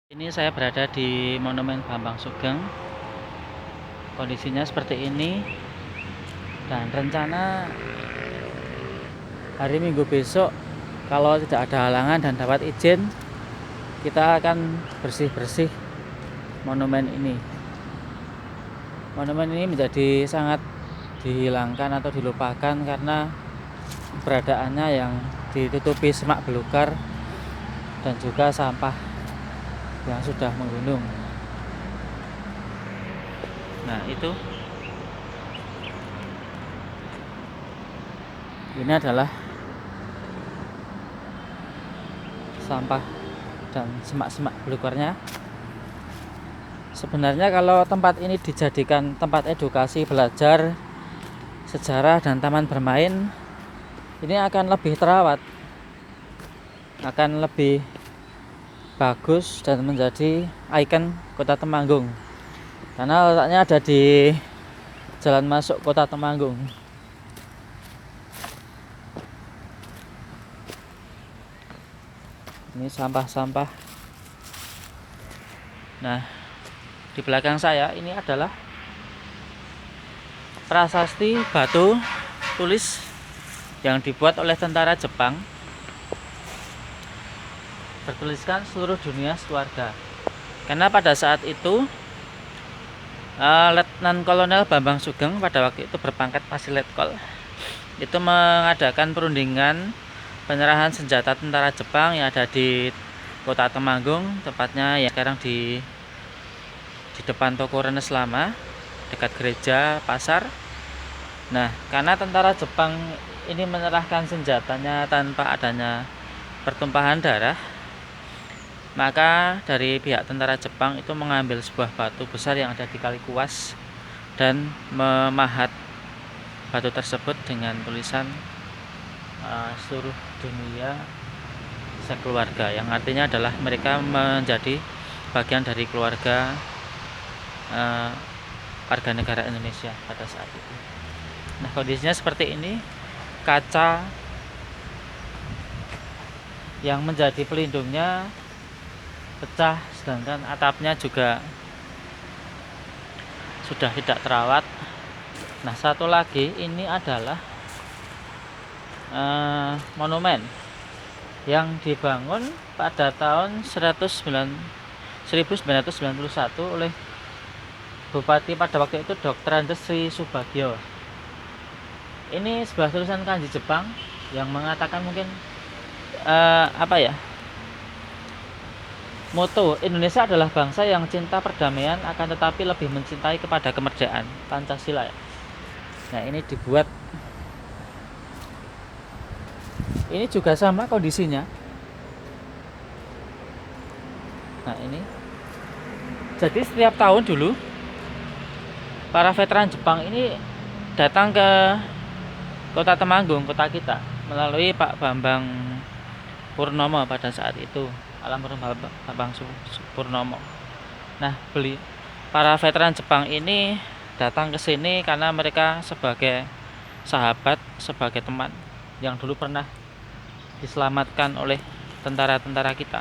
Ini saya berada di Monumen Bambang Sugeng. Kondisinya seperti ini. Dan rencana hari Minggu besok, kalau tidak ada halangan dan dapat izin, kita akan bersih-bersih monumen ini. Monumen ini menjadi sangat dihilangkan atau dilupakan karena keberadaannya yang ditutupi semak belukar dan juga sampah yang sudah menggunung. Nah, ini adalah sampah dan semak-semak belukarnya. Sebenarnya kalau tempat ini dijadikan tempat edukasi, belajar sejarah dan taman bermain, ini akan lebih terawat, akan lebih bagus dan menjadi ikon Kota Temanggung. Karena letaknya ada di jalan masuk Kota Temanggung. Ini sampah-sampah. Nah, di belakang saya ini adalah prasasti batu tulis yang dibuat oleh tentara Jepang, bertuliskan seluruh dunia sekeluarga. Karena pada saat itu Letnan Kolonel Bambang Sugeng pada waktu itu berpangkat masih Letkol, itu mengadakan perundingan penyerahan senjata tentara Jepang yang ada di Kota Temanggung, tepatnya yang sekarang di depan toko Rennes Lama, dekat gereja pasar. Nah, karena tentara Jepang ini menyerahkan senjatanya tanpa adanya pertumpahan darah, maka dari pihak tentara Jepang itu mengambil sebuah batu besar yang ada di Kali Kuas dan memahat batu tersebut dengan tulisan seluruh dunia sekeluarga, yang artinya adalah mereka menjadi bagian dari keluarga warga negara Indonesia pada saat itu. Nah, kondisinya seperti ini. Kaca yang menjadi pelindungnya pecah, sedangkan atapnya juga sudah tidak terawat. Nah, satu lagi, ini adalah monumen yang dibangun pada tahun 1991 oleh Bupati pada waktu itu Dr. Andes Sri Subagio. Ini sebuah tulisan kanji Jepang yang mengatakan mungkin moto Indonesia adalah bangsa yang cinta perdamaian akan tetapi lebih mencintai kepada kemerdekaan, Pancasila ya. Nah, ini dibuat, ini juga sama kondisinya. Nah, ini jadi setiap tahun dulu para veteran Jepang ini datang ke Kota Temanggung, kota kita, melalui Pak Bambang Purnomo pada saat itu, almarhum Bambang Purnomo. Nah, para veteran Jepang ini datang ke sini karena mereka sebagai sahabat, sebagai teman yang dulu pernah diselamatkan oleh tentara-tentara kita,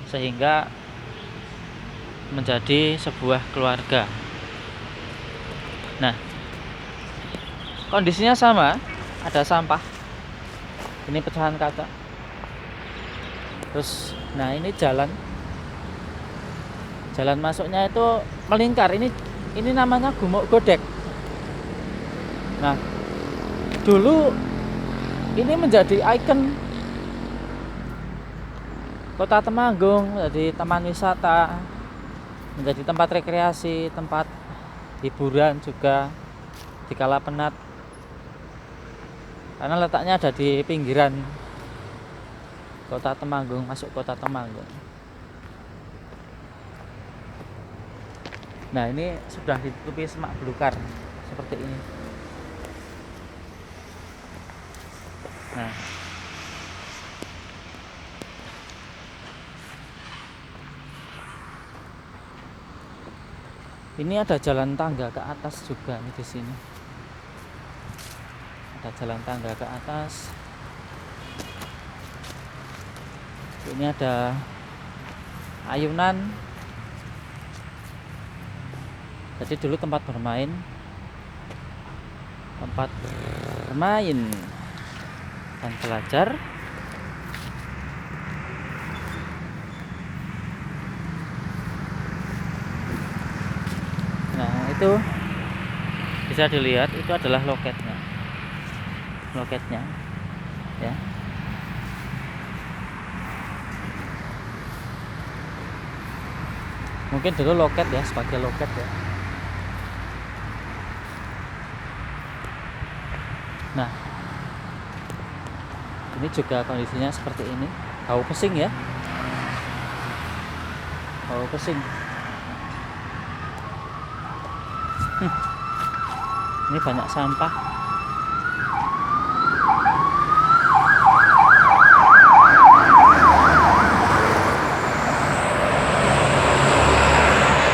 sehingga menjadi sebuah keluarga. Nah, kondisinya sama, ada sampah, ini pecahan kaca. Terus, nah ini jalan masuknya itu melingkar. Ini namanya Gumuk Godek. Nah, dulu ini menjadi ikon Kota Temanggung, menjadi taman wisata, menjadi tempat rekreasi, tempat hiburan juga di kala penat, karena letaknya ada di pinggiran Kota Temanggung, masuk Kota Temanggung. Nah, ini sudah ditutupi semak belukar seperti ini. Nah, ini ada jalan tangga ke atas juga nih di sini. Ada jalan tangga ke atas. Ini ada ayunan. Jadi dulu tempat bermain dan belajar. Nah, itu bisa dilihat, itu adalah loketnya ya. Mungkin dulu loket ya, sebagai loket ya. Nah, ini juga kondisinya seperti ini. Bau pesing ya, bau pesing. Ini banyak sampah.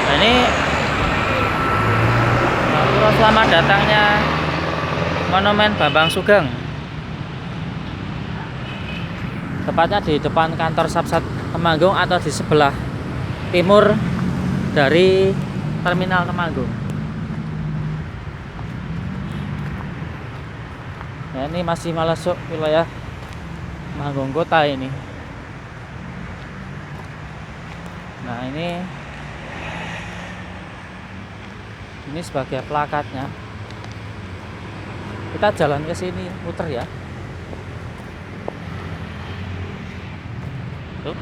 Nah, ini selamat datangnya Monumen Bambang Sugeng. Tepatnya di depan kantor Samsat Temanggung atau di sebelah timur dari Terminal Temanggung. Nah, ini masih masuk wilayah Temanggung Kota ini. Nah, ini sebagai plakatnya. Kita jalan ke sini, muter ya. Tuh,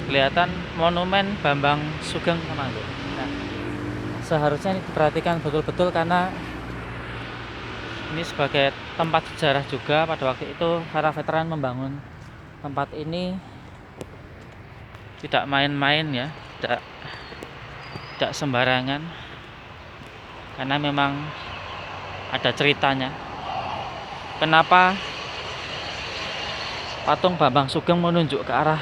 kelihatan Monumen Bambang Sugeng Temanggung. Nah, seharusnya ini diperhatikan betul-betul karena ini sebagai tempat sejarah juga. Pada waktu itu para veteran membangun tempat ini tidak main-main ya, tidak sembarangan, karena memang ada ceritanya kenapa patung Bambang Sugeng menunjuk ke arah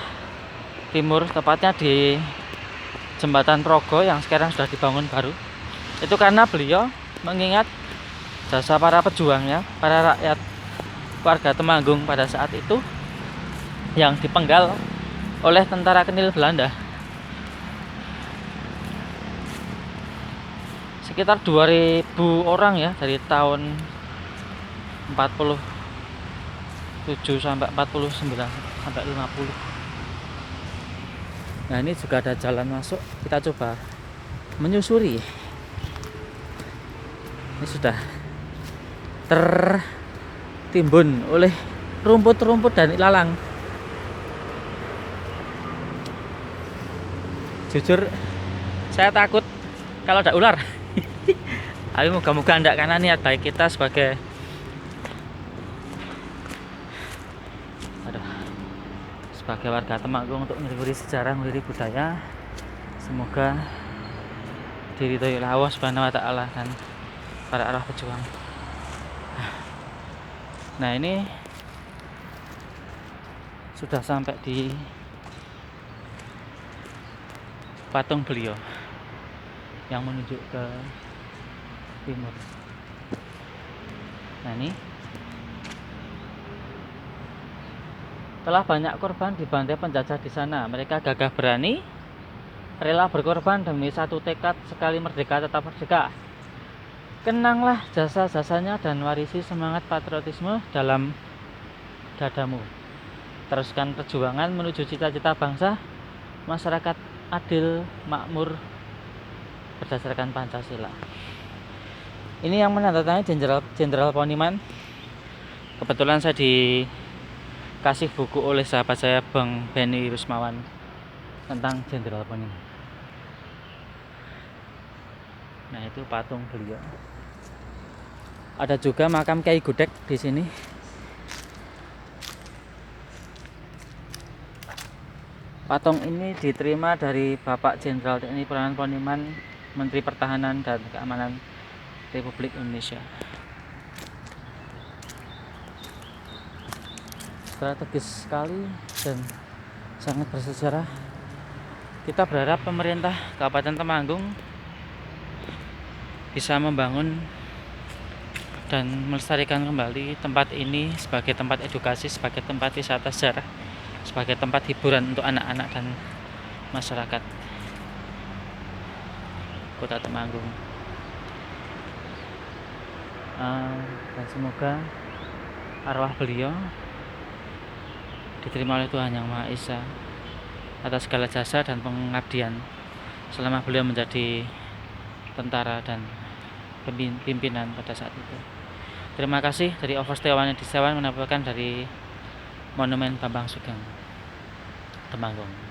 timur, tepatnya di Jembatan Progo yang sekarang sudah dibangun baru. Itu karena beliau mengingat jasa para pejuangnya, para rakyat warga Temanggung pada saat itu yang dipenggal oleh tentara Kenil Belanda. Sekitar 2000 orang ya, dari tahun 47 sampai 49 sampai 50. Nah, ini juga ada jalan masuk. Kita coba menyusuri. Ini sudah tertimbun oleh rumput-rumput dan ilalang. Jujur saya takut kalau ada ular. Tapi moga-moga enggak, karena niat baik kita sebagai warga Temanggung untuk melestarikan sejarah, melestarikan budaya. Semoga diridhoi oleh Allah Subhanahu wa taala dan para arwah pejuang. Nah, ini sudah sampai di patung beliau yang menunjuk ke timur. Nah, ini telah banyak korban dibantai penjajah di sana. Mereka gagah berani, rela berkorban demi satu tekad, sekali merdeka tetap merdeka. Kenanglah jasa-jasanya dan warisi semangat patriotisme dalam dadamu. Teruskan perjuangan menuju cita-cita bangsa, masyarakat adil, makmur berdasarkan Pancasila. Ini yang menandatangani Jenderal Poniman. Kebetulan saya dikasih buku oleh sahabat saya, Bang Benny Rusmawan, tentang Jenderal Poniman. Nah, itu patung beliau. Ada juga makam Kyai Gudek di sini. Patung ini diterima dari Bapak Jenderal TNI Purnawan Poniman, Menteri Pertahanan dan Keamanan Republik Indonesia. Strategis sekali dan sangat bersejarah. Kita berharap pemerintah Kabupaten Temanggung bisa membangun dan melestarikan kembali tempat ini sebagai tempat edukasi, sebagai tempat wisata sejarah, sebagai tempat hiburan untuk anak-anak dan masyarakat Kota Temanggung. Dan semoga arwah beliau diterima oleh Tuhan Yang Maha Esa atas segala jasa dan pengabdian selama beliau menjadi tentara dan pimpinan pada saat itu. Terima kasih dari Overstewan Edisawan menampilkan dari Monumen Bambang Sugeng Temanggung.